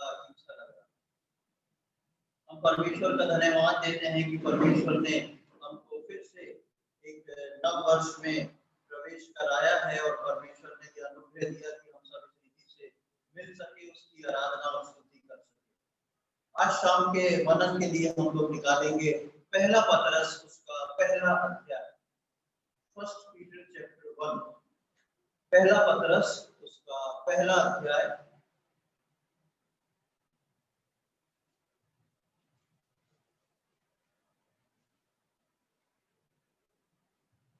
अजीब सा लग रहा। हम परमेश्वर का धन्यवाद देते हैं कि परमेश्वर ने हमको फिर से एक नव वर्ष में प्रवेश कराया है और परमेश्वर ने यह अनुग्रह दिया कि हम सब इस रीति से मिल सके, उसकी आराधना और स्तुति कर सके। आज शाम के वंदन के लिए हम लोग निकालेंगे पहला पतरस उसका पहला अध्याय, फर्स्ट पीटर चैप्टर 1, पहला पतरस उसका पहला अध्याय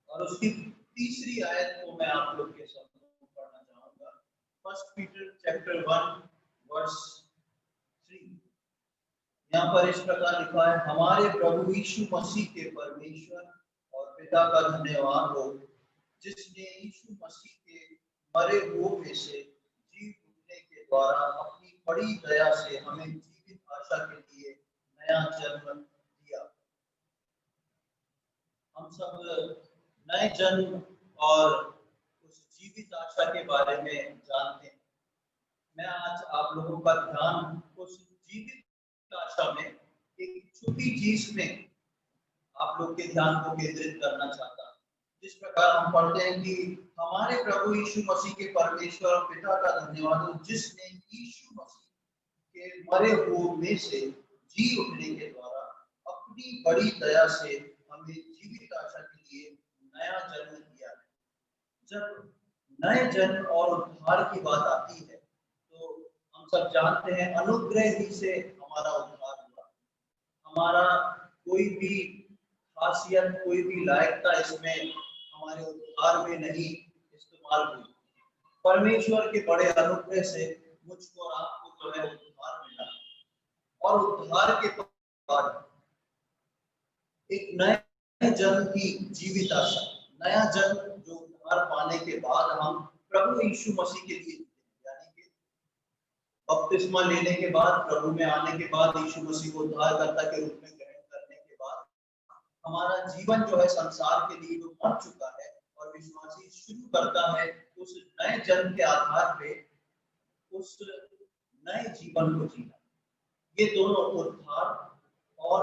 और उसकी तीसरी आयत को मैं आप लोग के सामने पढ़ना चाहूंगा। First Peter chapter 1 verse 3। यहाँ पर इस प्रकार लिखा है, हमारे प्रभु यीशु मसीह के परमेश्वर और पिता का धन्यवाद हो, जिसने यीशु मसीह के मरे हुओं में से जी उठने के द्वारा अपनी बड़ी दया से हमें जीवित आशा के लिए नया जन्म दिया। हम सब नए जन्म और उस जीवित आशा के बारे में जानते हैं। मैं आज आप लोगों का ध्यान उस जीवित आशा में एक छोटी चीज में आप लोग के ध्यान को केंद्रित करना चाहता हूँ। जिस प्रकार हम पढ़ते हैं कि हमारे प्रभु यीशु मसीह के परमेश्वर और पिता का धन्यवाद हो, जिसने यीशु मसीह के मरे हुए में से जी उठने के द्वारा अपनी बड़ी दया से हमें जीवित आशा के लिए नया जन्म दिया है। जब नए जन्म और उद्धार की बात आती है तो हम सब जानते हैं अनुग्रह ही से हमारा उद्धार हुआ। हमारा कोई भी खासियत, कोई भी लायकता इसमें हमारे उद्धार में नहीं इस्तेमाल हुई। परमेश्वर के बड़े अनुग्रह से मुझको और आपको जो है उद्धार मिला और उद्धार के बाद एक नए जन्म की जीवित आशा, नया जन्म जो उद्धार पाने के बाद हम प्रभु यीशु मसीह के लिए, यानी कि बपतिस्मा लेने के बाद, प्रभु में आने के बाद, यीशु मसीह को उद्धारकर्ता के रूप में ग्रहण करने के बाद हमारा जीवन जो है संसार के लिए जो मर चुका है और विश्वासी शुरू करता है उस नए जन्म के आधार पे उस नए जीवन को जीना। ये दोनों उद्धार और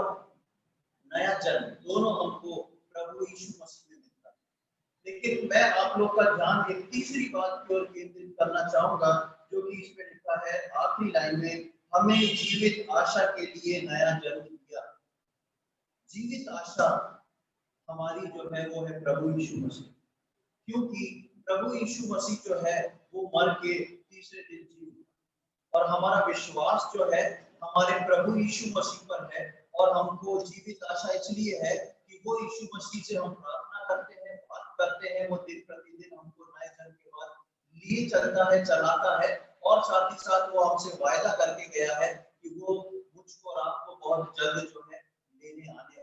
नया जन्म दोनों हमको प्रभु यीशु मसीह में मिलता है। लेकिन मैं आप लोग का ध्यान एक तीसरी बात की ओर केंद्रित करना चाहूंगा, जो कि इसमें लिखा है आखिरी लाइन में, हमें जीवित आशा के लिए नया जन्म दिया। जीवित आशा हमारी जो है वो है प्रभु यीशु मसीह, क्योंकि प्रभु यीशु मसीह जो है वो मर के तीसरे दिन जी उठा और हमारा विश्वास जो है हमारे प्रभु यीशु मसीह पर है। और हमको जीवित आशा इसलिए है कि वो यीशु मसीह से हम प्रार्थना करते हैं, बात करते हैं, वो दिन प्रतिदिन हमको नए जन्म के बाद लिए चलता है, चलाता है और साथ ही साथ वो हमसे वायदा करके गया है कि वो मुझको और आपको बहुत जल्द जो है लेने आने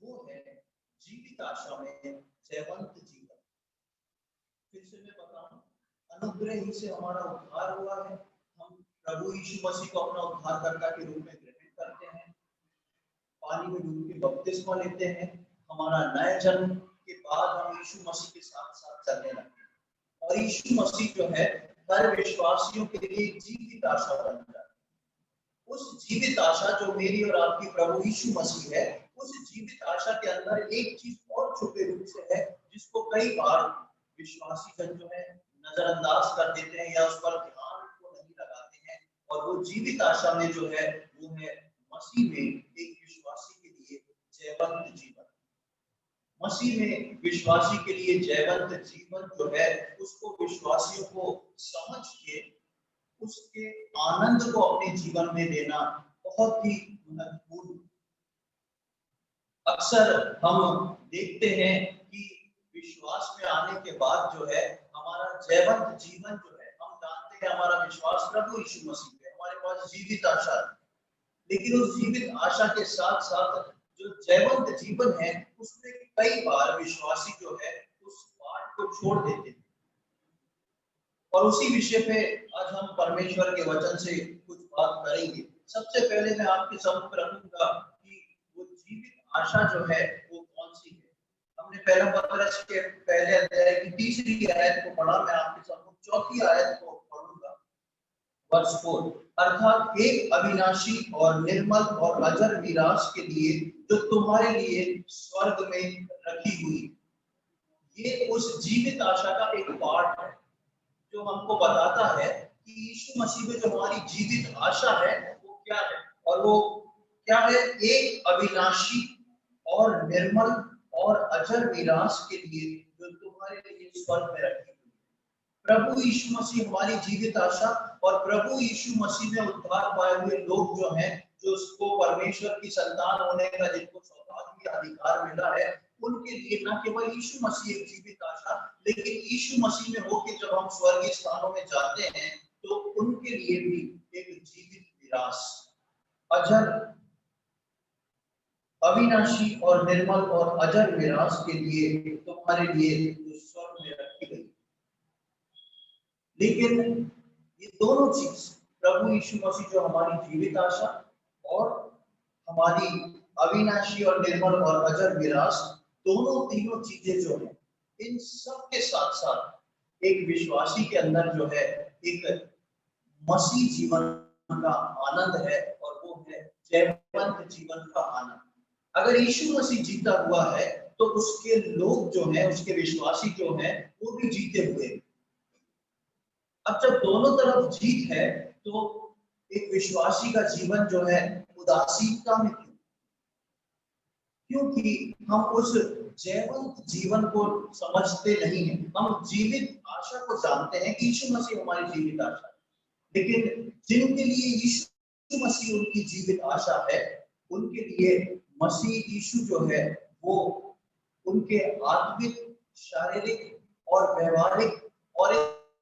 वो है जीवित आशा में जयवंत जीवन। फिर से मैं बताऊं, अनुग्रह ही से हमारा उद्धार हुआ है। हम प्रभु यीशु मसीह को अपना उद्धारकर्ता के रूप में ग्रहण करते हैं, पानी में डूब के बपतिस्मा लेते हैं। हमारा नए जन्म के बाद हम यीशु मसीह के साथ साथ चलने लगते हैं और यीशु मसीह जो है हर विश्वासियों के लिए जीवित आशा बन जाता है। उस जीवित आशा जो मेरी और आपकी प्रभु यीशु मसीह है, उस जीवित आशा के अंदर एक चीज और छुपे रूप से है, जिसको कई बार विश्वासी जन जो है नजरअंदाज कर देते हैं या उस पर ध्यान को नहीं लगाते हैं। और वो जीवित आशा में जो है वो है मसीह में एक विश्वासी के लिए जयवंत जीवन। मसीह में विश्वासी के लिए जयवंत जीवन जो है उसको विश्वासियों को समझ के उसके आनंद को अपने जीवन में लेना बहुत ही महत्वपूर्ण। अक्सर हम देखते हैं कि विश्वास में आने के बाद जो है हमारा जयवंत जीवन जो है, हम जानते हैं हमारा विश्वास प्रभु यीशु मसीह पे, हमारे पास जीवित आशा है। लेकिन उस जीवित आशा के साथ साथ जो जयवंत जीवन है उसमें कई बार विश्वासी जो है उस बात को छोड़ देते हैं और उसी विषय पे आज हम परमेश्वर के वचन से कुछ बात करेंगे। सबसे पहले मैं आपके सम्मुख रखूंगा कि वो जीवित आशा जो है वो कौन सी है। हमने पहला पत्रस के पहले अध्याय की 3री आयत को पढ़ा, मैं आपके सम्मुख 4थी आयत को पढ़ूंगा, वर्ष 4। अर्थात एक अविनाशी और निर्मल और अजर विरास के लिए जो तुम्हारे लिए स्वर्ग में रखी हुई। ये उस जीवित आशा का एक पार्ट है जो हमको बताता है कि यीशु मसीह में जो हमारी जीवित आशा है वो क्या है। और वो क्या है? एक अविनाशी और निर्मल और अजर विरास के लिए जो तुम्हारे लिए स्वर्ग में रखी हुई। प्रभु यीशु मसीह हमारी जीवित आशा, और प्रभु यीशु मसीह में उद्धार पाए हुए लोग जो हैं, जो उसको परमेश्वर की संतान होने का जिनको सौभाग्य अधिकार मिला है, उनके लिए न केवल यीशु मसीह एक जीवित आशा, लेकिन यीशु मसीह में होकर जब हम स्वर्गीय स्थानों में जाते हैं तो उनके लिए भी एक जीवित विरास, अजर, अविनाशी और निर्मल और अजर विरास के लिए तुम्हारे लिए जो स्वर्ग में रखी गई। लेकिन ये दोनों चीज, प्रभु यीशु मसीह जो हमारी जीवित आशा और हमारी अविनाशी और निर्मल और अजर विरास, दोनों तीनों चीजें जो है, इन सब के साथ साथ एक विश्वासी के अंदर जो है एक मसीह जीवन का आनंद है, और वो है जयवंत जीवन का आनंद। अगर यीशु मसीह जीता हुआ है तो उसके लोग जो है, उसके विश्वासी जो है, वो भी जीते हुए। अब जब दोनों तरफ जीत है तो एक विश्वासी का जीवन जो है उदासीनता में क्यों? क्योंकि हम उस जयवंत जीवन को समझते नहीं है। हम जीवित आशा को जानते हैं कि यीशु मसीह हमारी जीवित आशा है, लेकिन जिनके लिए यीशु मसीह उनकी जीवित आशा है, उनके लिए मसीह यीशु जो है वो उनके आत्मिक, शारीरिक और व्यवहारिक और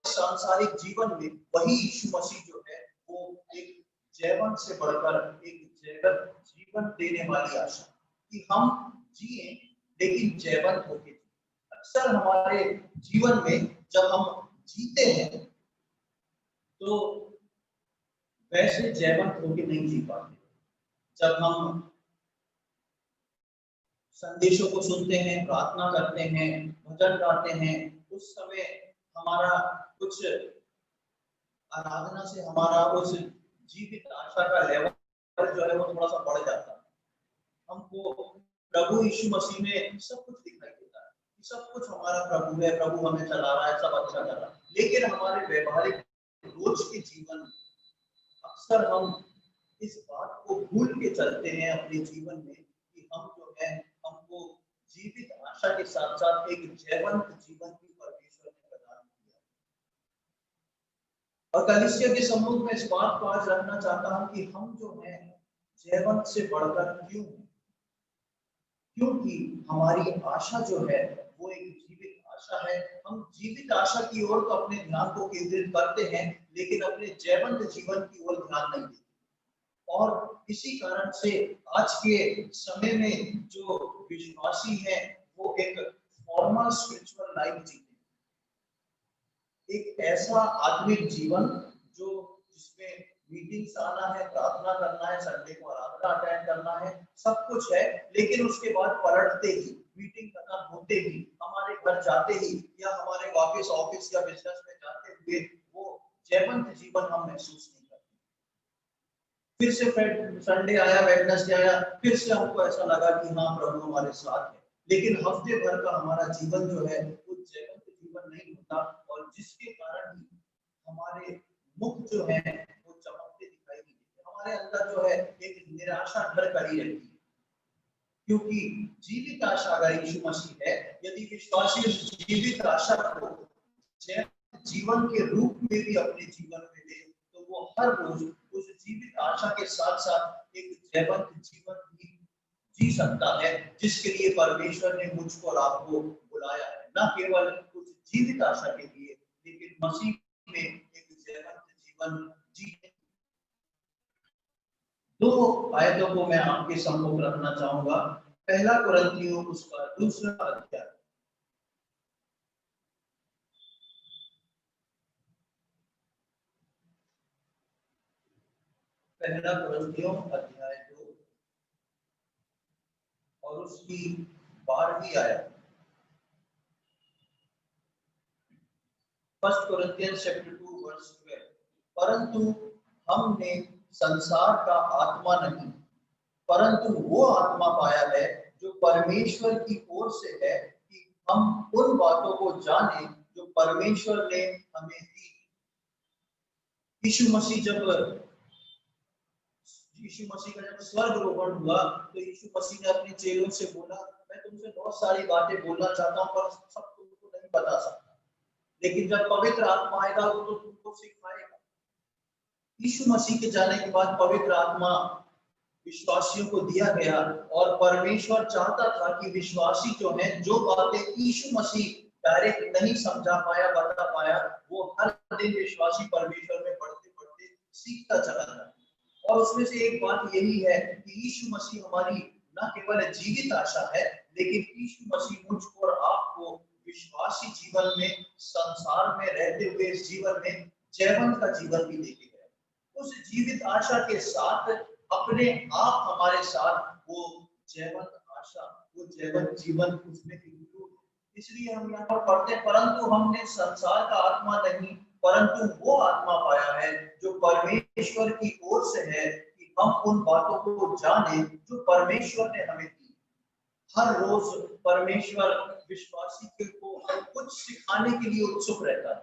सांसारिक जीवन में वही यीशु मसीह जो है वो एक जयवंत से बढ़कर एक जयवंत जीवन देने वाली आशा, कि हम जिए लेकिन जयवंत होके। अक्सर हमारे जीवन में जब हम जीते हैं तो वैसे जयवंत होके नहीं जी पाते। जब हम संदेशों को सुनते हैं, प्रार्थना करते हैं, भजन गाते हैं, उस समय हमारा कुछ आराधना से हमारा उस जीवित आशा का लेवल जो है वो थोड़ा सा बढ़ जाता है। हमको प्रभु यीशु मसीह में सब कुछ दिखाई देता है, सब कुछ हमारा प्रभु है, प्रभु हमें चला रहा है, सब अच्छा कर रहा है। लेकिन हमारे व्यवहारिक रोज के जीवन अक्सर हम इस बात को भूल के चलते हैं अपने जीवन में कि हम जो है, हमको जीवित आशा के साथ साथ एक जयवंत जीवन भी परमेश्वर ने प्रदान किया। और कलीसिया के सम्मुख में इस बात को आज रखना चाहता हूं कि हम जो है जयवंत से बढ़कर क्यों है? क्योंकि हमारी आशा जो है वो एक जीवित आशा है। हम जीवित आशा की ओर तो अपने ध्यान को केंद्रित करते हैं, लेकिन अपने जयवंत जीवन की ओर ध्यान नहीं देते। और इसी कारण से आज के समय में जो विश्वासी है वो एक फॉर्मल स्पिरिचुअल लाइफ जीते, एक ऐसा आत्मिक जीवन जो जिसमें मीटिंग्स आना है, प्रार्थना करना है, संडे को आराधना अटेंड करना है, सब कुछ है, लेकिन उसके बाद पलटते ही, मीटिंग खत्म होते ही, हमारे घर जाते ही या हमारे वापस ऑफिस या बिजनेस में जाते हुए वो जयवंत जीवन हम महसूस नहीं करते। फिर से संडे आया, वेडनेसडे आया, फिर से हमको ऐसा लगा कि हाँ प्रभु हमारे साथ है, लेकिन हफ्ते भर का हमारा जीवन जो है वो जयवंत जीवन नहीं होता, और जिसके कारण हमारे मुख जो है वो चमकते दिखाई नहीं देते। हमारे अंदर जो है एक निराशा घर करी रहती है, क्योंकि जीवित आशा अगर यीशु मसीह है, यदि विश्वासी उस जीवित आशा को जीवन के रूप में भी अपने जीवन में ले, तो वो हर रोज उस जीवित आशा के साथ साथ एक जयवंत जीवन भी जी सकता है, जिसके लिए परमेश्वर ने मुझको और आपको बुलाया है। न केवल उस जीवित आशा के लिए, लेकिन मसीह में एक जयवंत जीवन जीने। दो आयतों को मैं आपके सम्मुख रखना चाहूंगा। पहला कुरिन्थियों उसका 2 अध्याय, पहला कुरिन्थियों अध्याय 2 और उसकी 12वीं आयत। First Corinthians chapter 2 verse 12। परंतु हमने संसार का आत्मा नहीं, परंतु वो आत्मा पाया है जो परमेश्वर की ओर से है, कि हम उन बातों को जाने जो परमेश्वर ने हमें दी। यीशु मसीह का जब स्वर्गरोहण हुआ तो यीशु मसीह ने अपने चेलों से बोला, मैं तुमसे बहुत सारी बातें बोलना चाहता हूँ पर सब तुमको नहीं बता सकता, लेकिन जब पवित्र आत्मा आएगा वो तो तुमको सिखाएगा। यीशु मसीह के जाने के बाद पवित्र आत्मा विश्वासियों को दिया गया और परमेश्वर चाहता था कि विश्वासी जो है, जो बातें यीशु मसीह डायरेक्ट नहीं समझा पाया, बता पाया, वो हर दिन विश्वासी परमेश्वर में पढ़ते पढ़ते सीखता चला जाए। और उसमें से एक बात यही है कि यीशु मसीह हमारी न केवल जीवित आशा है, लेकिन यीशु मसीह मुझको और आपको विश्वासी जीवन में, संसार में रहते हुए इस जीवन में जयवंत का जीवन भी देके गए। उस जीवित आशा के साथ अपने आप हमारे साथ वो जयवंत आशा, वो जयवंत जीवन उसमें इंक्लूड। इसलिए हम यहाँ पर पढ़ते, परंतु हमने संसार का आत्मा नहीं, परंतु वो आत्मा पाया है जो परमेश्वर की ओर से है, कि हम उन बातों को जाने जो परमेश्वर ने हमें दी। हर रोज परमेश्वर विश्वासी को कुछ सिखाने के लिए उत्सुक रहता है।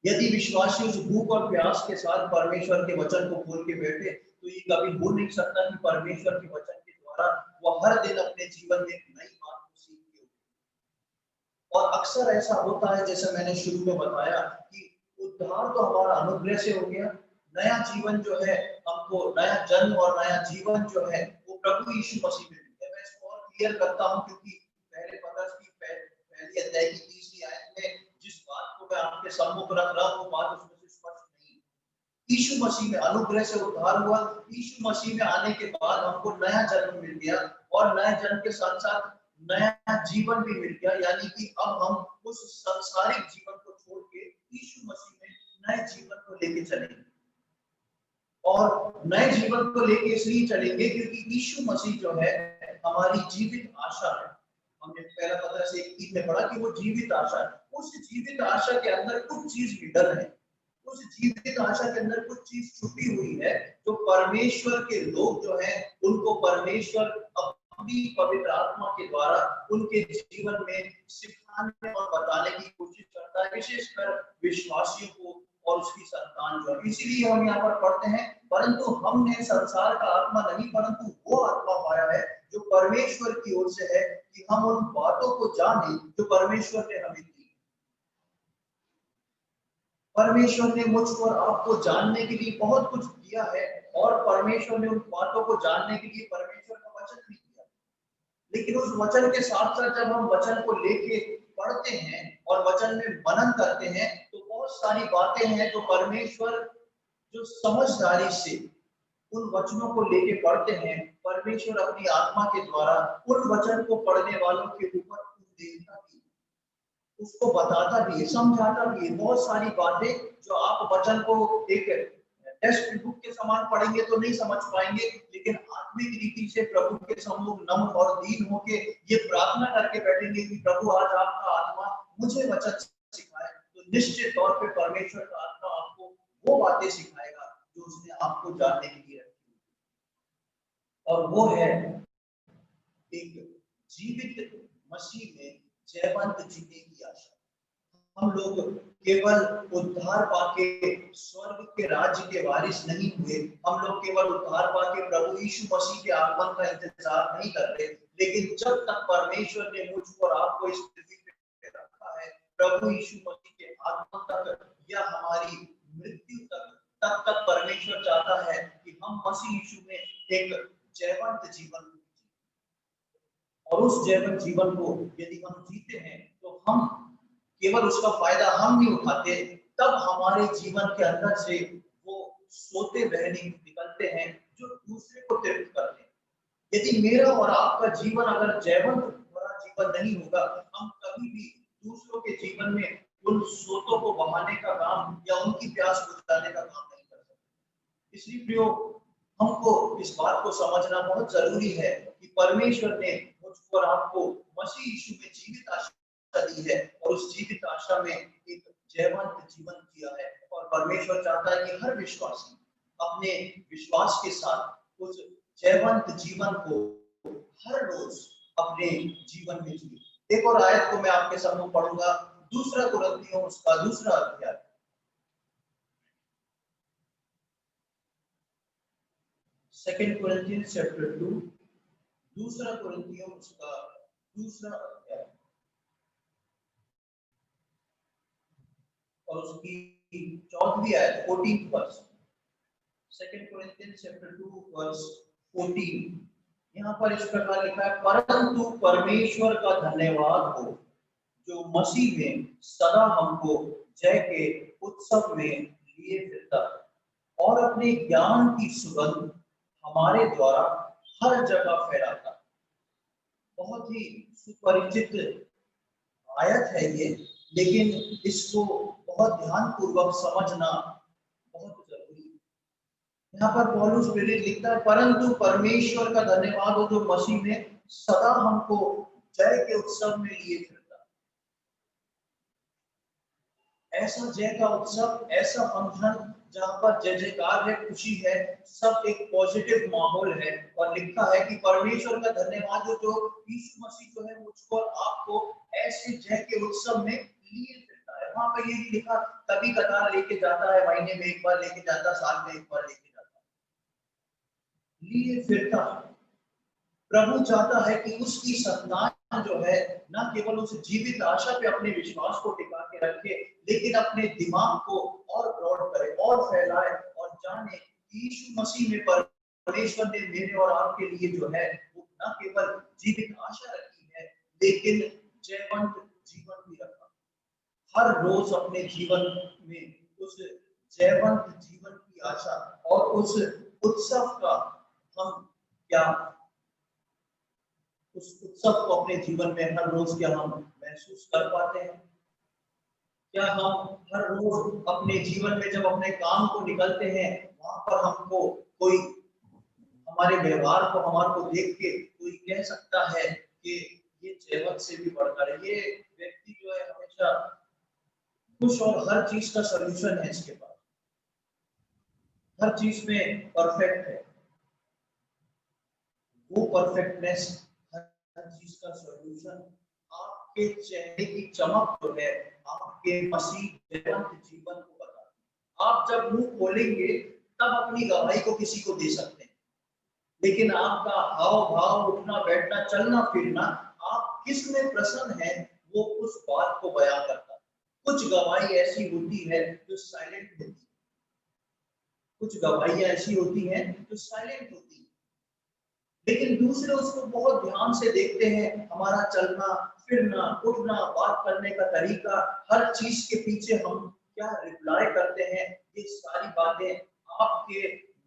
यदि विश्वासी उस भूख और प्यास के साथ परमेश्वर के वचन को खोल के बैठे तो ये कभी भूल नहीं सकता कि परमेश्वर के वचन के द्वारा वो हर दिन अपने जीवन में एक नई बात को सीखते हो। और अक्सर ऐसा होता है, जैसे मैंने शुरू में बताया, कि उद्धार तो हमारा अनुग्रह से हो गया, नया जीवन जो है, हमको नया जन्म और नया जीवन जो है वो प्रभु यीशु मसीह में मिलता है। मैं इसको और क्लियर करता हूँ, क्योंकि पहले पतरस की पहली अध्याय की 30वीं आयत में जिस बात को मैं आपके सम्मुख रख रहा हूँ वो बात उसमें से स्पष्ट नहीं है। यीशु मसीह में अनुग्रह से उद्धार हुआ, यीशु मसीह में आने के बाद हमको नया जन्म मिल गया और नए जन्म के साथ साथ नया जीवन भी मिल गया। यानी कि अब हम उस सांसारिक जीवन को छोड़ के यीशु मसीह में नए जीवन को लेके चलेंगे। और नए जीवन को लेके इसलिए चलेंगे क्योंकि यीशु मसीह जो है हमारी जीवित आशा है। हमने पहला पत्र से 1:3 में पढ़ा कि वो जीवित आशा है। उस जीवित आशा के अंदर कुछ चीज हिडन है, उस जीवित आशा के अंदर कुछ चीज छुपी हुई है, जो परमेश्वर के लोग जो हैं उनको परमेश्वर अपनी पवित्र आत्मा के द्वारा उनके जीवन में सिखाने और बताने की कोशिश करता है, विशेषकर विश्वासियों को और उसकी संतान जो है। इसीलिए हम यहाँ पर पढ़ते हैं, परंतु हमने संसार का आत्मा नहीं, परंतु वो आत्मा पाया है जो परमेश्वर की ओर से है, कि हम उन बातों को जाने जो परमेश्वर ने हमें दी। परमेश्वर ने मुझको और आपको जानने के लिए बहुत कुछ दिया है, और परमेश्वर ने उन बातों को जानने के लिए परमेश्वर का वचन भी दिया। लेकिन उस वचन के साथ साथ जब हम वचन को लेके पढ़ते हैं और वचन में मनन करते हैं, तो बहुत सारी बातें हैं जो परमेश्वर जो समझदारी से उन वचनों को लेके पढ़ते हैं। परमेश्वर अपनी आत्मा के द्वारा उन वचन को पढ़ने वालों के ऊपर देखता भी, उसको बताता भी है, समझाता भी है। बहुत सारी बातें जो आप वचन को एक टेक्स्ट बुक के समान पढ़ेंगे तो नहीं समझ पाएंगे, लेकिन आत्मिक रीति से प्रभु के सम्मुख नम्र और दीन होके ये प्रार्थना करके बैठेंगे कि प्रभु आज आपका आत्मा मुझे वचन सिखाए, तो निश्चित तौर पे परमेश्वर का आत्मा आपको वो बातें सिखाएगा जो उसने आपको जानने के लिए रखी, और वो है एक जीवित मसीह में जयवंत जीने की आशा। हम लोग केवल उद्धार पाके स्वर्ग के राज्य के वारिस नहीं हुए, हम लोग केवल उद्धार पाके प्रभु यीशु मसीह के आगमन का इंतजार नहीं कर रहे, लेकिन जब तक परमेश्वर ने मुझको और आपको इस पृथ्वी पे रखा है, प्रभु यीशु मसीह के आगमन तक या हमारी मृत्यु तक, तब तक परमेश्वर चाहता है कि हम मसीह यीशु में एक जयवंत जीवन, और उस जयवंत जीवन को यदि हम जीते हैं तो हम केवल उसका फायदा हम नहीं उठाते, तब हमारे जीवन के अंदर से वो सोते बहने निकलते हैं जो दूसरे को तृप्त करते हैं। यदि मेरा और आपका जीवन अगर जयवंत भरा जीवन नहीं होगा, हम कभी भी दूसरों के जीवन में उन सोतों को बहाने का काम या उनकी प्यास बुझाने का काम नहीं कर सकते। इसलिए प्रियो, हमको इस बात को समझना बहुत जरूरी है कि परमेश्वर ने मुझको और आपको मसीह यीशु में जीवित आशा दी है और उस जीवित आशा में एक जयवंत जीवन किया है। और परमेश्वर चाहता है कि हर विश्वासी अपने विश्वास के साथ उस जयवंत जीवन को हर रोज अपने जीवन में जिए। एक और आयत को मैं आपके सामने पढ़ूंगा, दूसरा कुरिन्थियों उसका दूसरा अध्याय, सेकंड कोरिन्थियंस चैप्टर 2, दूसरा कुरिन्थियों उसका दूसरा अध्याय और उसकी 14वीं आयत, 14th verse. Second Corinthians chapter 2 verse 14, यहाँ पर इस प्रकार लिखा है, परंतु परमेश्वर का धन्यवाद हो जो मसीह में सदा हमको जय के उत्सव में लिए फिरता और अपने ज्ञान की सुगंध हमारे द्वारा हर जगह फैलाता। बहुत ही सुपरिचित आयत है ये, लेकिन इसको बहुत ध्यान पूर्वक समझना बहुत जरूरी है। यहाँ पर पौलुस प्रेरित लिखता है, परंतु परमेश्वर का धन्यवाद हो जो मसीह में सदा हमको जय के उत्सव में लिए फिरता। ऐसा जय का उत्सव, ऐसा फंक्शन जहाँ पर जय जयकार है, खुशी है, सब एक पॉजिटिव माहौल है। और लिखा है कि परमेश्वर का धन्यवाद हो जो यीशु मसीह जो है मुझको और आपको ऐसे जय के उत्सव में लिए फिरता है। वहां पर ये नहीं लिखा कभी कतार लेके जाता है, महीने में एक बार लेके जाता, साल में एक बार लेके जाता, लिए फिरता। प्रभु चाहता है कि उसकी संतान जो है न केवल उस जीवित आशा पे अपने विश्वास को टिका के रखे, लेकिन अपने दिमाग को और ब्रॉड करे और फैलाए और जाने कि यीशु मसीह में परमेश्वर ने मेरे और आपके लिए जो है वो न केवल जीवित आशा रखी है, लेकिन जयवंत जीवन भी रखा। हर रोज अपने जीवन में उस जयवंत जीवन की आशा और उस उत्सव का हम क्या उस उत्सव को अपने जीवन में हर रोज क्या हम महसूस कर पाते हैं? क्या हम हर रोज अपने जीवन में जब अपने काम को निकलते हैं वहां पर हमको कोई हमारे व्यवहार को हमारे को देख के कोई कह सकता है कि ये जयवंत से भी बढ़कर है, ये व्यक्ति जो है हमेशा खुश और हर चीज का सलूशन है, इसके पास हर चीज में परफेक्ट है, वो परफेक्टनेस हर चीज का सॉल्यूशन आपके चेहरे की चमक जो है आपके मसीह जयवंत जीवन को बताती है। आप जब मुंह खोलेंगे तब अपनी गवाही को किसी को दे सकते हैं, लेकिन आपका हाव भाव, उठना बैठना, चलना फिरना, आप किस में प्रसन्न है वो उस बात को बयां करता है। कुछ गवाही ऐसी होती है जो साइलेंट होती है, कुछ गवाही ऐसी होती हैं जो साइलेंट होती है, लेकिन दूसरे उसको बहुत ध्यान से देखते हैं। हमारा चलना फिरना, उठना, बात करने का तरीका, हर चीज के पीछे हम क्या रिप्लाई करते हैं, ये सारी बातें आपके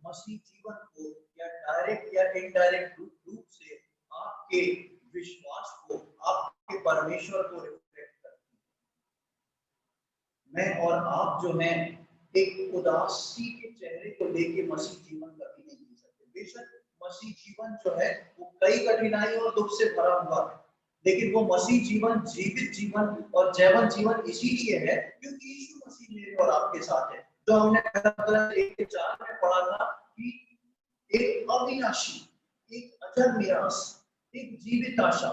मसीह जीवन को या डायरेक्ट या इनडायरेक्ट रूप से आपके विश्वास को, आपके परमेश्वर को रिफ्लेक्ट करती है। मैं और आप जो हैं एक उदासी के चेहरे को लेके मसीह जीवन कभी नहीं जी सकते। बेशक मसीह जीवन जो है वो कई कठिनाई और दुख से भरा हुआ है, लेकिन वो मसीह जीवन जीवित जीवन और जयवंत जीवन इसीलिए है क्योंकि यीशु मसीह मेरे और आपके साथ है। जो हमने 1:4 में पढ़ा था कि एक अविनाशी, एक अजर निराश, एक जीवित आशा।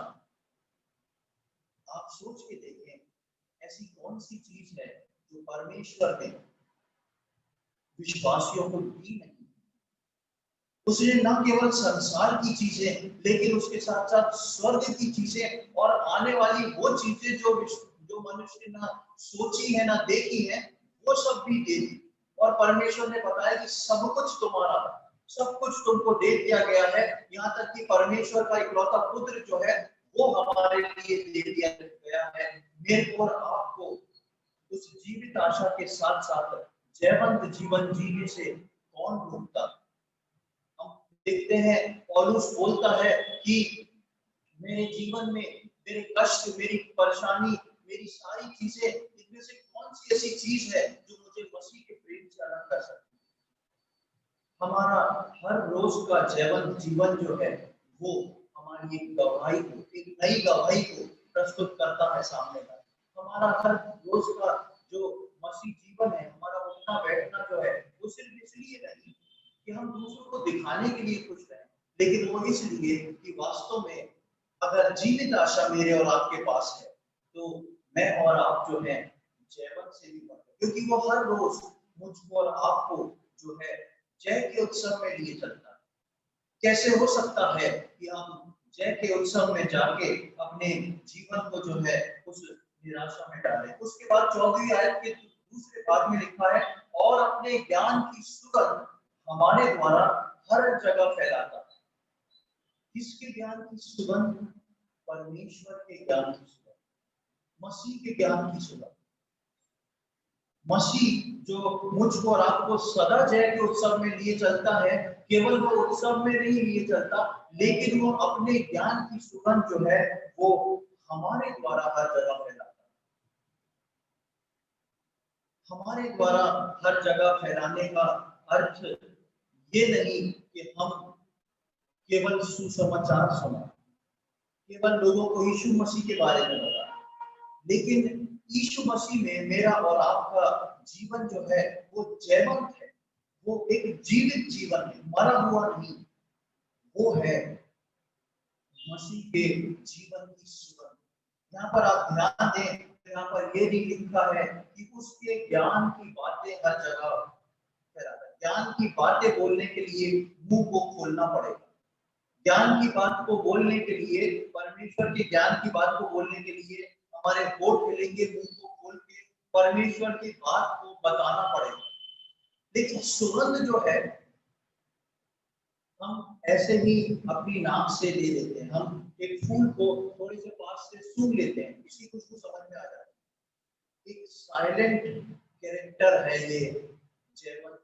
आप सोच के देखें ऐसी कौन सी चीज है जो परमेश्वर ने विश्वासियों को दी नहीं। उसने न केवल संसार की चीजें, लेकिन उसके साथ साथ स्वर्ग की चीजें और आने वाली वो चीजें जो जो मनुष्य ने ना सोची है ना देखी है, वो सब भी दे दी। और परमेश्वर ने बताया कि सब कुछ तुम्हारा, सब कुछ तुमको दे दिया गया है, यहाँ तक कि परमेश्वर का इकलौता पुत्र जो है वो हमारे लिए दे दिया गया है। मेरे को और आपको उस जीवित आशा के साथ साथ जयवंत जीवन जीने से कौन रोकता? हम देखते हैं पौलुस बोलता है कि मेरे जीवन में मेरे कष्ट, मेरी परेशानी, मेरी सारी चीजें, इनमें से कौन सी ऐसी चीज है जो मुझे मसीह के प्रेम से अलग कर सकती है? हमारा हर रोज का जीवन जो है वो हमारी एक गवाही को, एक नई गवाही को प्रस्तुत करता है सामने का। हमारा हर रोज का जो मसीह जीवन है, हमारा उठना बैठना जो है वो सिर्फ इसलिए नहीं कि हम दूसरों को दिखाने के लिए खुश रहें, लेकिन वो इसलिए कि वास्तव में अगर जीवित आशा मेरे और आपके पास है तो मैं और आप जो है जयवंत से भी बढ़, क्योंकि वो हर रोज मुझको और आपको जो है जय के उत्सव में लिए चलता है। कैसे हो सकता है कि हम जय के उत्सव में जाके अपने जीवन को जो है उस निराशा में डालें? उसके बाद 14वीं आयत के दूसरे भाग में लिखा है, और अपने ज्ञान की सुगंध हमारे द्वारा हर जगह फैलाता है। किसके ज्ञान की सुगंध? परमेश्वर के ज्ञान की सुगंध, मसीह के ज्ञान की सुगंध। मसीह जो मुझको और आपको सदा जय के उत्सव में लिए चलता है, केवल वो उत्सव में नहीं लिए चलता, लेकिन वो अपने ज्ञान की सुगंध जो है वो हमारे द्वारा हर जगह फैलाता है। हमारे द्वारा हर जगह फैलाने का अर्थ ये नहीं कि हम केवल सुसमाचार सुना, केवल लोगों को यीशु मसीह के बारे में बता, लेकिन यीशु मसीह में मेरा और आपका जीवन जो है वो जयवंत है, वो एक जीवित जीवन है, मरा हुआ नहीं। वो है मसीह के जीवन की सुगंध। यहाँ पर आप ध्यान दें, यहाँ पर ये भी लिखा है कि उसके ज्ञान की बातें हर जगह फैलाता है। ज्ञान की बातें बोलने के लिए मुंह को खोलना पड़ेगा। ज्ञान की बात को बोलने के लिए, परमेश्वर के ज्ञान की बात को बोलने के लिए हमारे होठ हिलेंगे, मुंह को खोल के परमेश्वर की बात को बताना पड़ेगा। लेकिन सुगंध जो है हम ऐसे ही अपनी नाक से ले लेते हैं। हम एक फूल को थोड़े से पास से सूंघ लेते हैं, किसी कुछ को समझ में आ जाता है। एक साइलेंट कैरेक्टर है ये जयवंत।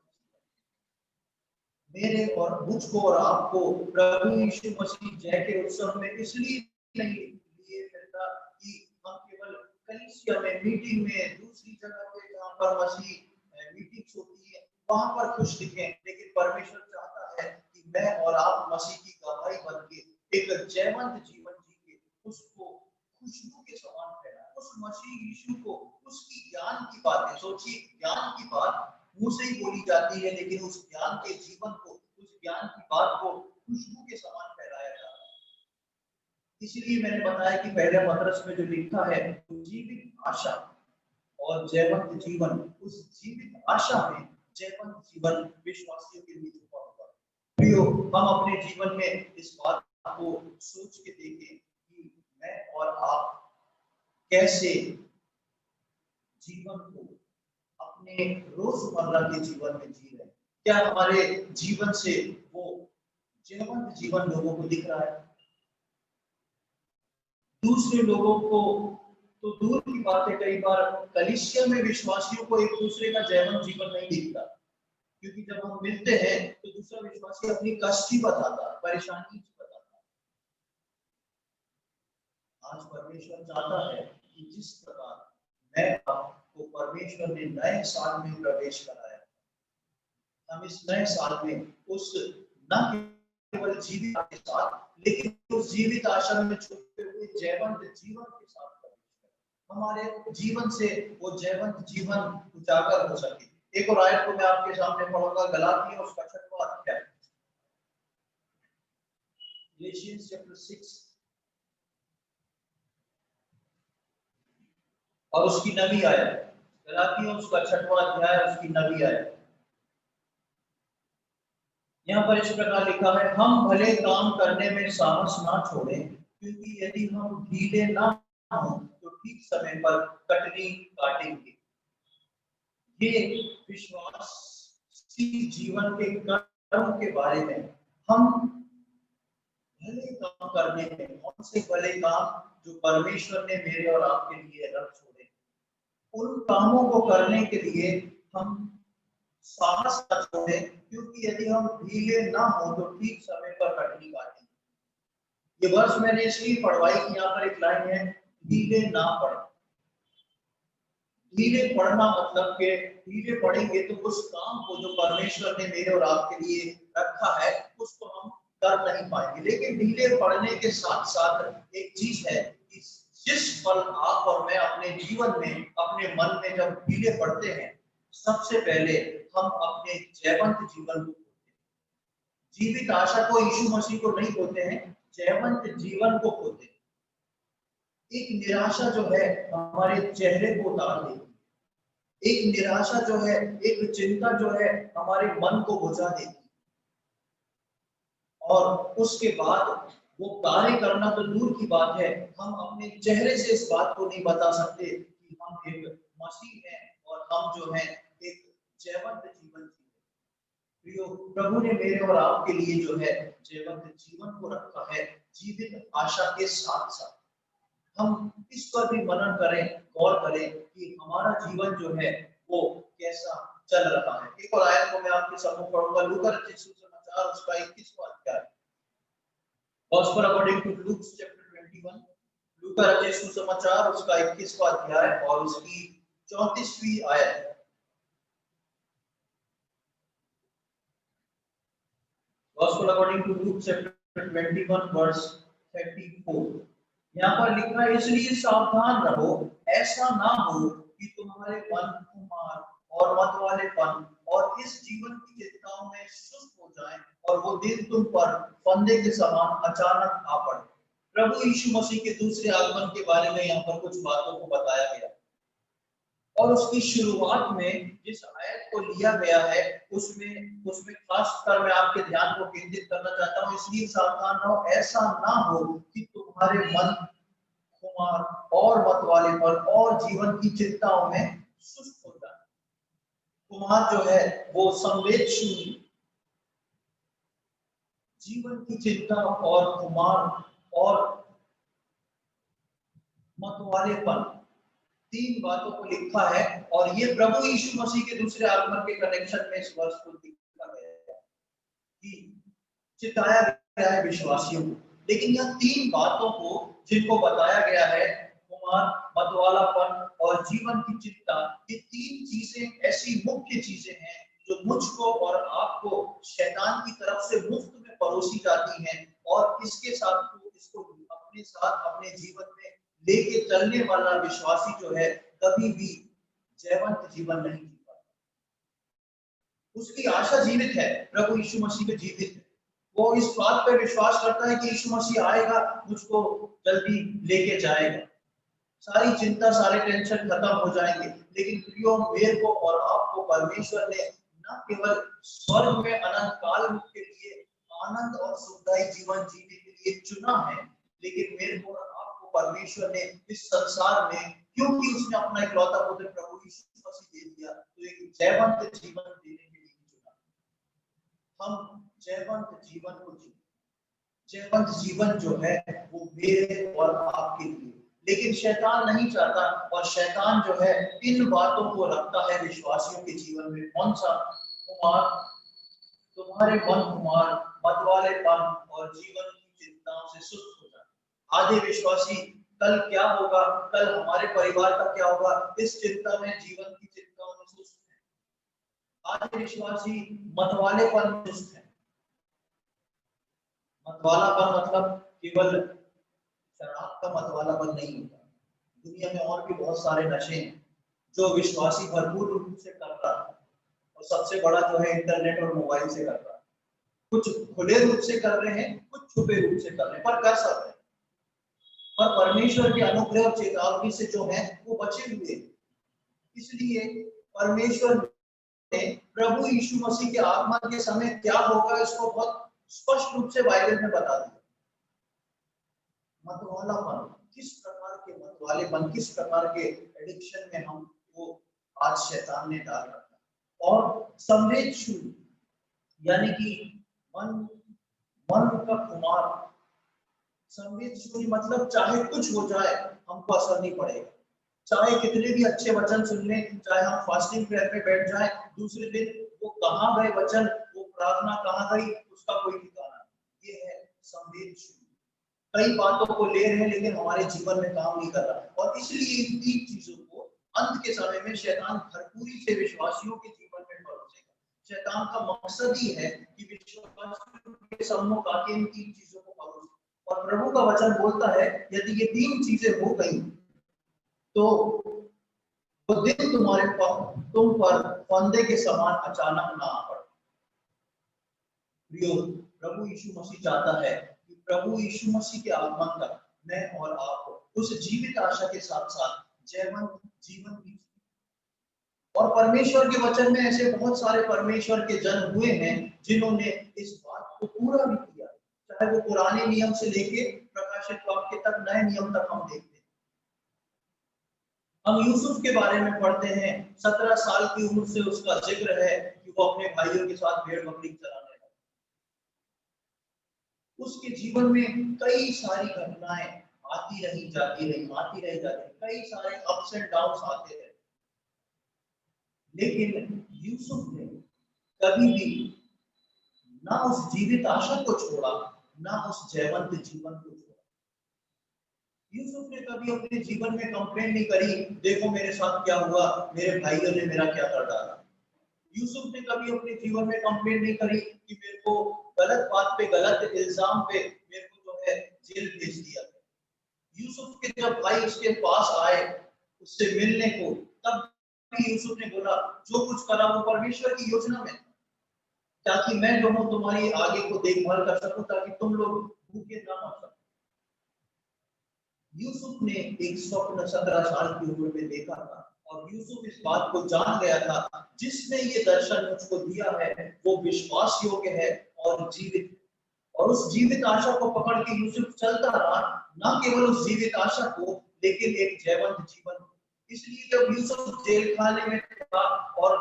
मेरे और मुझको और आपको प्रभु यीशु मसीह जय के उत्सव में इसलिए नहीं लिए फिरता कि हम केवल कलीसिया में, मीटिंग में, दूसरी जगह पे जहाँ पर मसीह मीटिंग्स होती है वहां पर खुश दिखें, लेकिन परमेश्वर चाहता है कि मैं और आप मसीह की गवाही बन के एक जयवंत जीवन जी के उसको खुशबू के समान फैलाएं। उस मसीह यीशु को, उसकी ज्ञान की बातें, सोचिए ज्ञान की बात मुंह से ही बोली जाती है, लेकिन उस ज्ञान के जीवन को, उस ज्ञान की बात को खुशबू के समान फैलाया जाता है। इसलिए मैंने बताया कि पहले पत्रस में जो लिखा है, जीवित आशा और जयवंत जीवन, उस जीवित आशा में जयवंत जीवन विश्वासियों के लिए छुपा हुआ है। प्रियो, हम अपने जीवन में इस बात को सोच के देखें कि मैं और आप कैसे जीवन को अपने रोजमर्रा के जीवन में जी रहे हैं। क्या हमारे जीवन से वो जयवंत जीवन लोगों को दिख रहा है? दूसरे लोगों को तो दूर की बात है, कई बार कलीसिया में विश्वासियों को एक दूसरे का जयवंत जीवन नहीं दिखता, क्योंकि जब हम मिलते हैं तो दूसरा विश्वासी अपनी कष्ट ही बताता, परेशानी ही बताता। आज परमेश्वर चाहता है कि जिस प्रकार मैं आपको परमेश्वर ने नए साल में प्रवेश कराया, हम इस नए साल में उस न केवल जीवित के साथ, लेकिन उस जीवित आशा में छुपे हुए जयवंत जीवन के साथ हमारे जीवन से वो जयवंत जीवन उजागर हो सके। एक और आयत को मैं आपके सामने पढ़ूंगा, गलातियों उसका 6वां अध्याय, गलातियंस चैप्टर 6 और उसकी 9वीं आयत। गलातियों उसका 6वां अध्याय, उसकी 9वीं आयत। यहाँ पर इस प्रकार लिखा है, हम भले काम करने में साहस ना छोड़ें, क्योंकि यदि हम ढीले ना हो तो ठीक समय पर कटनी काटेंगे। ये विश्वास जीवन के कर्म के बारे में, हम भले काम करने में, कौन से भले काम जो परमेश्वर ने मेरे और आपके लिए रख छोड़े, उन कामों को करने के लिए हम साहस न छोड़े, क्योंकि यदि हम ढीले ना हो तो ठीक समय पर कटनी काटेंगे। ये वर्ष मैंने इसलिए पढ़वाई कि यहाँ पर एक लाइन है, ढीले ना पड़े। धीरे पढ़ना मतलब कि धीरे पढ़ेंगे तो उस काम को जो परमेश्वर ने मेरे और आपके लिए रखा है उसको हम कर नहीं पाएंगे। लेकिन धीरे पढ़ने के साथ साथ एक चीज है कि जिस पल आप और मैं अपने जीवन में अपने मन में जब धीरे पढ़ते हैं, सबसे पहले हम अपने जयवंत जीवन को खोते हैं। जीवित आशा को यीशु मसीह को नहीं खोते हैं, जयवंत जीवन को खोते हैं। एक निराशा जो है हमारे चेहरे को उतार देती है, एक निराशा जो है, एक चिंता जो है हमारे मन को बुझा देती है। और उसके बाद वो कार्य करना तो दूर की बात है, हम अपने चेहरे से इस बात को नहीं बता सकते कि हम एक मसीह हैं और हम जो है एक जयवंत जीवन जी रहे हैं। प्रियो, प्रभु ने मेरे और आपके लिए जो है जयवंत जीवन को रखा है, जीवित आशा के साथ साथ। हम इस पर भी मनन करें, गौर करें कि हमारा जीवन जो है वो कैसा चल रहा है। एक और आयत को मैं आपके सामने पढ़ूंगा, लूका रचित सुसमाचार उसका 21वां अध्याय। Gospel according to Luke chapter 21, लूका रचित सुसमाचार उसका 21वां अध्याय और उसकी 34वीं आयत। Gospel according to Luke chapter 21 verse 34। यहाँ पर लिखा है, इसलिए सावधान रहो, ऐसा ना हो कि तुम्हारे मन खुमार और मतवालेपन और इस जीवन की चिंताओं में सुस्त हो जाएं और वो दिन तुम पर फंदे के समान अचानक आ पड़े। प्रभु यीशु मसीह के दूसरे आगमन के बारे में यहाँ पर कुछ बातों को बताया गया और उसकी शुरुआत में जिस आयत को लिया गया है उसमें उसमें खासकर मैं आपके ध्यान को केंद्रित करना चाहता हूँ, इसलिए सावधान रहो, ऐसा ना हो कि तुम्हारे मन खुमार और मतवालेपन और जीवन की चिंताओं में सुस्त हो जाए। खुमार जो है वो संवेद शून्य, जीवन की चिंता और खुमार और मतवालेपन, तीन बातों को लिखा है और ये प्रभु यीशु मसीह के दूसरे आगमन के कनेक्शन में इस वर्ष को लिखा गया है कि चिताया गया है विश्वासियों को। लेकिन यह तीन बातों को जिनको बताया गया है, कुमार, मतवालापन और जीवन की चिंता, ये तीन चीजें ऐसी मुख्य चीजें हैं जो मुझको और आपको शैतान की तरफ से मुफ्त में परोसी जाती हैं और इसके साथ इसको अपने साथ अपने जीवन में लेके चलने वाला विश्वासी जो है कभी भी जयवंत जीवन नहीं जी पाता। उसकी आशा जीवित है, प्रभु यीशु मसीह में जीवित है। वो इस बात पर विश्वास करता है कि यीशु मसीह आएगा, मुझको जल्दी लेके जाएगा, सारी चिंता सारे टेंशन खत्म हो जाएंगे। लेकिन प्रियो, मेरे को और आपको परमेश्वर ने न केवल स्वर्ग में अनंत काल के लिए आनंद और सुखदायी जीवन जीने के लिए चुना है, लेकिन मेरे को और आपको परमेश्वर ने इस संसार में, क्योंकि उसने अपना इकलौता पुत्र प्रभु यीशु मसीह दे दिया, तो एक जयवंत जीवन देने के लिए चुना। हम जयवंत जीवन को जी, जयवंत जीवन जो है वो मेरे और आपके लिए। लेकिन शैतान नहीं चाहता और शैतान जो है इन बातों को रखता है विश्वासियों के जीवन में। कौन सा? कुमार, तुम्हारे मन कुमार, मतवालेपन और जीवन की चिंताओं से सुस्त हो जाए। आधे विश्वासी कल क्या होगा, कल हमारे परिवार का क्या होगा, इस चिंता में, जीवन की चिंताओं में सुस्त है। आधे विश्वासी मतवालेपन में सुस्त है। मतवालापन मतलब केवल शराब का मतवालापन नहीं होता। दुनिया में और भी बहुत सारे नशे हैं जो विश्वासी भरपूर रूप से कर रहा है और सबसे बड़ा जो है इंटरनेट और मोबाइल से कर रहा है। कुछ खुले रूप से कर रहे हैं, कुछ छुपे रूप से कर रहे हैं, पर कर सकते हैं। पर परमेश्वर के अनुग्रह और चेतावनी से जो है वो बचे हुए। इसलिए परमेश्वर ने प्रभु यीशु मसीह के आगमन के समय क्या होगा इसको बहुत स्पष्ट रूप से बाइबल में बता दिया। मतवालापन, किस प्रकार के मतवालेपन, किस प्रकार के एडिक्शन में हम वो आज शैतान ने डाल रखा है। और संवेद शून्य यानी कि मन मन का खुमार। संवेद शून्य मतलब चाहे कुछ हो जाए हमको असर नहीं पड़ेगा, चाहे कितने भी अच्छे वचन सुन लें, चाहे हम फास्टिंग प्रेयर में बैठ जाएं, दूसरे दिन वो कहाँ गए वचन, वो प्रार्थना कहाँ गई, उसका कोई ठिकाना नहीं। ये है संवेद शून्य। कई बातों को ले रहे हैं लेकिन हमारे जीवन में काम नहीं कर रहा और इसलिए इन तीन चीजों को अंत के समय में शैतान भरपूरी से विश्वासियों के जीवन में परोसेगा। शैतान का मकसद ही है कि विश्वासियों के सम्मुख आके इन तीन चीजों को परोसे। और प्रभु का वचन बोलता है यदि ये तीन चीजें हो गई तो वो दिन तुम्हारे तुम पर फंदे के समान अचानक ना आ पड़े। प्रियो, प्रभु यीशु मसीह चाहता है कि प्रभु यीशु मसीह के आगमन तक मैं और आप उस जीवित आशा के साथ साथ जयवंत जीवन भी। और परमेश्वर के वचन में ऐसे बहुत सारे परमेश्वर के जन हुए हैं जिन्होंने इस बात को पूरा भी किया, चाहे वो पुराने नियम से लेके प्रकाशित वाक्य तक, नए नियम तक हम देखते हैं। हम यूसुफ के बारे में पढ़ते हैं, 17 साल की उम्र से उसका जिक्र है कि वो अपने भाइयों के साथ भेड़ बकरी चराने लगा। उसके जीवन में कई सारी घटनाएं आती रही जाती रही, कई सारे अप्स एंड डाउन्स आते रहे, लेकिन यूसुफ ने कभी भी ना उस जीवित आशा को छोड़ा, ना उस जयवंत जीवन को छोड़ा। यूसुफ ने कभी अपने जीवन में कंप्लेन नहीं करी, देखो मेरे साथ क्या हुआ, मेरे भाइयों ने मेरा क्या कर डाला। यूसुफ ने कभी अपने जीवन में कंप्लेन नहीं करी कि मेरे को गलत बात पे, गलत इल्जाम पे मेरे को जो है जेल भेज दिया। यूसुफ के जब भाई उसके पास आए उससे मिलने को, तब भी यूसुफ ने बोला जो कुछ करा वो परमेश्वर की योजना में, ताकि मैं जो हूं तुम्हारी आगे को देखभाल कर सकूं, ताकि तुम लोग भूखे ना मर सको। यूसुफ ने एक स्वप्न 17 साल की उम्र में देखा था, और यूसुफ इस बात को जान गया था जिसने ये दर्शन मुझको दिया है वो विश्वास योग्य है और जीवित। और उस जीवित आशा को पकड़ के यूसुफ चलता रहा, न केवल उस जीवित आशा को, लेकिन एक जयवंत जीवन। इसलिए जब यूसुफ जेल खाने में था और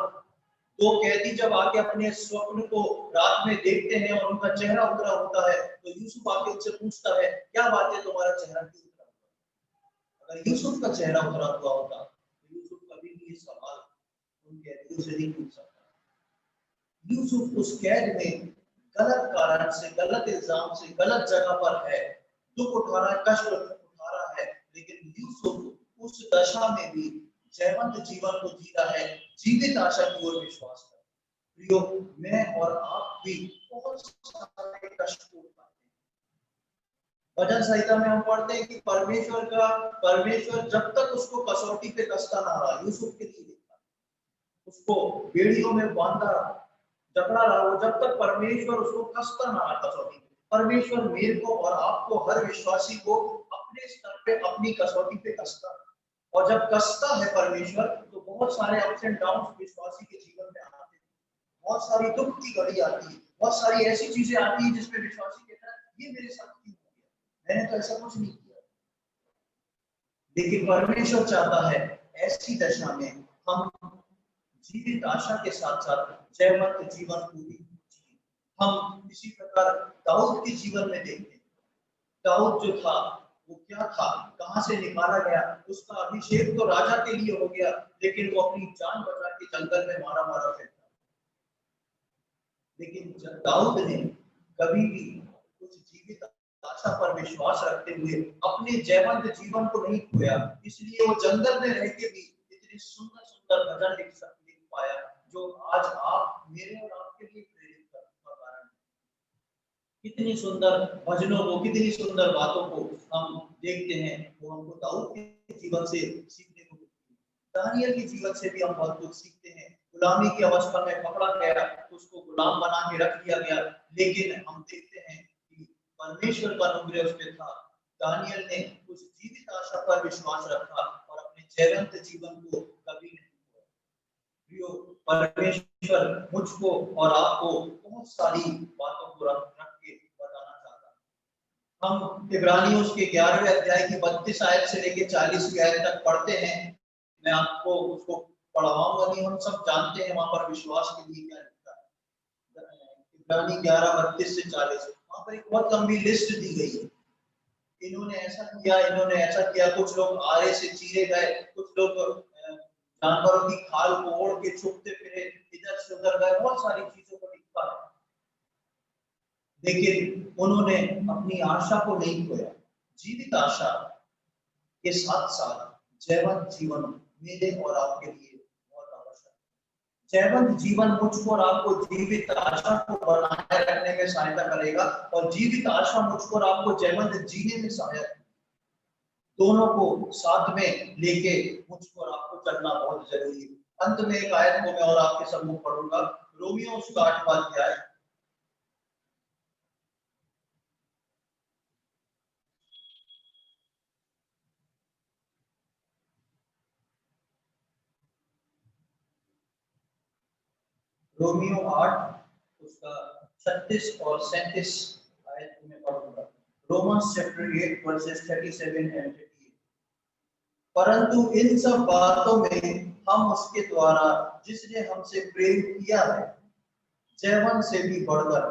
दो कैदी जब आके अपने स्वप्न को रात में देखते हैं और उनका चेहरा उतरा होता है, तो यूसुफ आके उनसे पूछता है क्या बात है, तुम्हारा चेहरा क्यों उतरा? अगर यूसुफ का चेहरा उतरा हुआ होता तो यूसुफ कभी भी इस सवाल उन कैदियों से नहीं पूछ सकता। यूसुफ उस कैद में गलत कारण से, गलत इल्जाम से, गलत जगह पर है, दुख उठा रहा है, कष्ट उठा रहा है, लेकिन यूसुफ उस दशा में भी जयवंत जीवन को जी रहा है, जीवित आशा की ओर विश्वास कर। प्रियो, मैं और आप भी बहुत सारे कष्ट को उठाते हैं। भजन संहिता में हम पढ़ते हैं कि परमेश्वर जब तक उसको कसौटी पे कसता ना रहा, यूसुफ के लिए देखा, उसको बेड़ियों में बांधा जकड़ा रहा, वो जब तक परमेश्वर उसको कसता ना रहा कसौटी पे। परमेश्वर मेरे को और आपको, हर विश्वासी को अपने स्तर पे अपनी कसौटी पे कसता है। और जब कसता है परमेश्वर, तो बहुत सारे अप्स एंड डाउन्स विश्वासी के जीवन में आते हैं, बहुत सारी दुख की घड़ी आती है, बहुत सारी ऐसी चीजें आती है जिसमें विश्वासी कहता है ये मेरे साथ क्यों हो गया, मैंने तो ऐसा कुछ नहीं किया। लेकिन परमेश्वर चाहता है ऐसी दशा में हम जीवित आशा के साथ साथ जयवंत जीवन को भी जिए। हम इसी प्रकार दाऊद के जीवन में देखते हैं, दाऊद जो था वो क्या था, कहां से निकाला गया, उसका अभिषेक तो राजा के लिए हो गया, लेकिन वो अपनी जान बचा के जंगल में मारा मारा फिरता। लेकिन दाऊद ने कभी भी उस जीवित आशा पर विश्वास रखते हुए अपने जयवंत जीवन को नहीं खोया, इसलिए वो जंगल में रह के भी इतने सुंदर सुंदर भजन लिख पाया, जो आज आप मेरे और आपके लिए प्रेरित का कारण है। कितनी सुंदर भजनों को, कितनी सुंदर बातों को हम देखते हैं, वो हमको दाऊद के जीवन से सीखने को मिलती है। दानियल के जीवन से भी हम बहुत कुछ सीखते हैं। गुलामी की अवस्था में पकड़ा गया, उसको गुलाम बना के रख दिया गया, लेकिन हम देखते हैं कि परमेश्वर का अनुग्रह उस पर था। दानियल ने उस जीवित आशा पर विश्वास रखा और अपने जयवंत जीवन को कभी नहीं खोया। प्रियो, परमेश्वर मुझको और आपको बहुत सारी बातों को रख के बताना चाहता है। हम इब्रानियों के 11वें अध्याय की 32 आयत से लेकर 40वीं आयत तक पढ़ते हैं। मैं आपको उसको पढ़ाऊंगा नहीं, हम सब जानते हैं वहां पर विश्वास के लिए क्या लिखा है। इब्रानी 11:32 से 40, वहां पर एक बहुत लंबी लिस्ट दी गई है। इन्होंने ऐसा किया, इन्होंने ऐसा किया, कुछ लोग आरे से चीरे गए, कुछ लोग जानवरों की खाल को ओढ़ के छुपते फिरे, इधर से उधर गए, बहुत सारी चीजों को लिखा है। लेकिन उन्होंने अपनी आशा को नहीं खोया, जीवित आशा के साथ साथ जयवंत जीवन मेरे और आपके लिए बहुत आवश्यक है। जयवंत जीवन मुझको और आपको जीवित आशा को बनाए रखने में सहायता करेगा और जीवित आशा मुझको और आपको जयवंत जीने में सहायक, दोनों को साथ में लेके मुझको और आपको चलना बहुत जरूरी है। अंत में एक आयत को मैं और आपके सम्मुख पढ़ूंगा, रोमियो उसका 8वां अध्याय। रोमियो 8 उसका 36 और 37 आयत को मैं पढ़ूंगा। Romans chapter 8 versus 37 and 38। परंतु इन सब बातों में हम उसके द्वारा जिसने हमसे प्रेम किया है जयवंत से भी बढ़कर,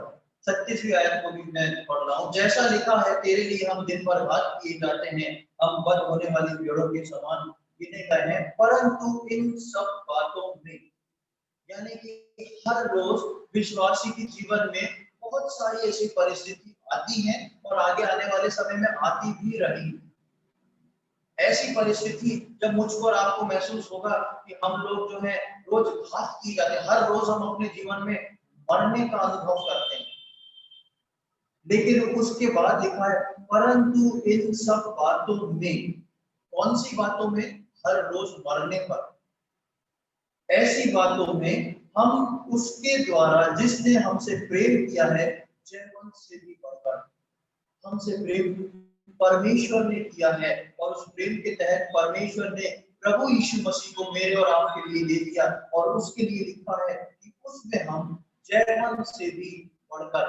36वीं आयत को भी मैं पढ़ रहा हूँ। जैसा लिखा है, तेरे लिए हम दिन भर घात किए जाते हैं, हम बद होने वाली भेड़ों के समान गिने गए हैं। परंतु इन सब बातों में, यानी कि हर रोज विश्वासी के जीवन में बहुत सारी ऐसी परिस्थिति आती हैं और आगे आने वाले समय में आती भी रही। ऐसी परिस्थिति जब मुझको और आपको महसूस होगा कि हम लोग जो है रोज घात की जाते हैं, हर रोज हम अपने जीवन में मरने का अनुभव करते हैं, लेकिन उसके बाद लिखा है परंतु इन सब बातों में, कौन सी बातों में? हर रोज मरने पर, ऐसी बातों में हम उसके द्वारा जिसने हमसे प्रेम किया है जयवंत से भी बढ़कर, हमसे प्रेम परमेश्वर ने किया है और उस प्रेम के तहत परमेश्वर ने प्रभु यीशु मसीह को मेरे और आपके लिए दे दिया और उसके लिए लिखा है कि उसमें हम जयवंत से भी बढ़कर,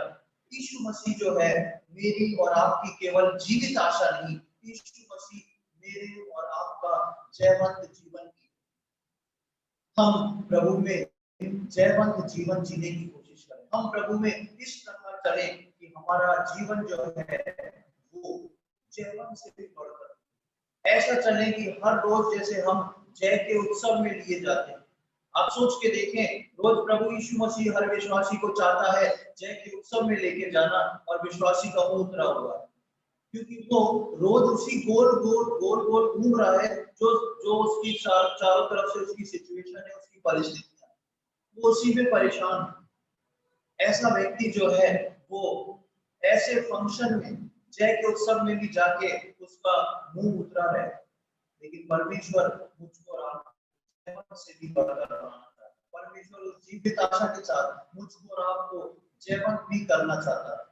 यीशु मसीह जो है मेरी और आपकी केवल जीवित आशा नहीं, यीशु मसीह मेरे और आपका जयवंत जीवन की, हम प्रभु में जयवंत जीवन जीने की कोशिश करें। हम प्रभु में इस प्रकार चलें कि हमारा जीवन जो है वो जयवंत से भी बढ़कर ऐसा चले कि हर रोज जैसे हम जय के उत्सव में लिए जाते हैं। आप सोच के देखें, रोज प्रभु यीशु मसीह हर विश्वासी को चाहता है जय के उत्सव में लेके जाना और विश्वासी का मुंह उतरा हुआ है, क्योंकि वो रोज उसी गोल गोल गोल गोल घूम रहा है जो जो उसकी चारों तरफ से उसकी सिचुएशन है, उसकी परिस्थितियां, वो उसी में परेशान है। ऐसा व्यक्ति जो है वो ऐसे फंक्शन में, जय के उत्सव में भी जाके उसका मुंह उतरा रहे, लेकिन परमेश्वर मुझको और आपको से भी बढ़कर बनाना चाहता है। परमेश्वर उस जीवित आशा के साथ मुझको और आपको जयवंत भी करना चाहता है।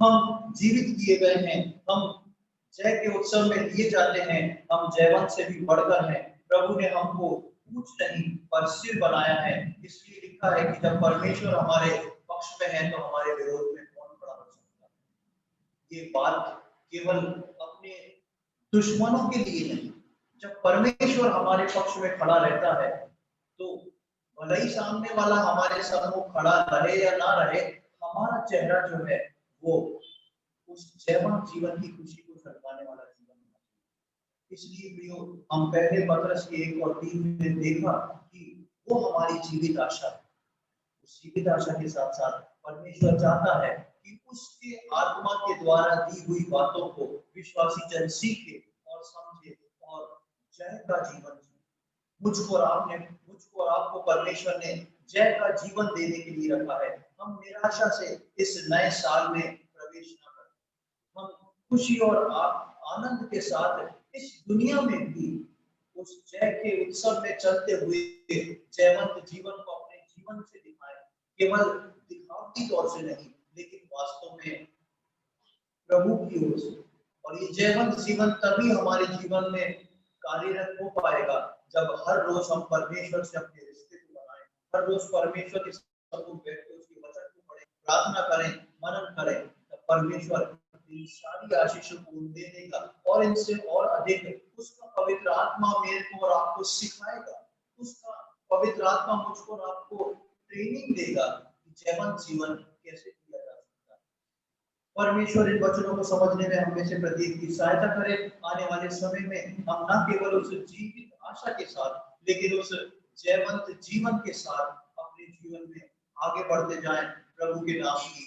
हम जीवित किए गए हैं, हम जय के उत्सव में लिए जाते हैं, हम जयवंत से भी बढ़कर हैं। प्रभु ने हमको पूछ नहीं पर सिर बनाया है, इसलिए लिखा है कि जब परमेश्वर हमारे पक्ष में है तो हमारे विरोध में कौन खड़ा हो सकता है। ये बात केवल अपने दुश्मनों के लिए नहीं, जब परमेश्वर हमारे पक्ष में खड़ा रहता है तो भले ही सामने वाला हमारे सम्मुख खड़ा रहे या ना रहे, हमारा चेहरा जो है वो उस जयवंत जीवन की खुशी को झलकाने वाला जीवन होना चाहिए। इसलिए प्रियो, हम पहले पत्रस के 1 और 3 में देखा कि वो हमारी जीवित आशा है। उस जीवित आशा के साथ साथ परमेश्वर चाहता है कि उसके आत्मा के द्वारा दी हुई बातों को विश्वासी जन सीखे और समझे और जय का जीवन जिए। मुझको और आपको परमेश्वर ने जय का जीवन देने के लिए रखा है। हम निराशा से इस नए साल में प्रवेश न करें, हम खुशी और आनंद के साथ इस दुनिया में भी उस जय के उत्सव में चलते हुए जयवंत जीवन को अपने जीवन से दिखाएं, केवल दिखावटी तौर से नहीं, लेकिन वास्तव में प्रभु की ओर से। और ये जयवंत जीवन तभी हमारे जीवन में कार्यरत हो पाएगा जब हर रोज हम परमेश्वर से अपने रिश्ते को बनाएं, हर रोज परमेश्वर के सम्मुख बैठ के उसके वचन को पढ़ें, प्रार्थना करें, मनन करें, तब परमेश्वर इन सारी आशीषों को दे देगा और इनसे और अधिक उसका पवित्र आत्मा मेरे को और आपको सिखाएगा। उसका पवित्र आत्मा मुझको और आपको ट्रेनिंग देगा कि जयवंत जीवन कैसे किया जा सकता है। परमेश्वर इन वचनों को समझने में हम में से प्रत्येक की सहायता करे। आने वाले समय में हम न केवल उस जीवित आशा के साथ, लेकिन उस जयवंत जीवन के साथ अपने जीवन में आगे बढ़ते जाएं। प्रभु के नाम की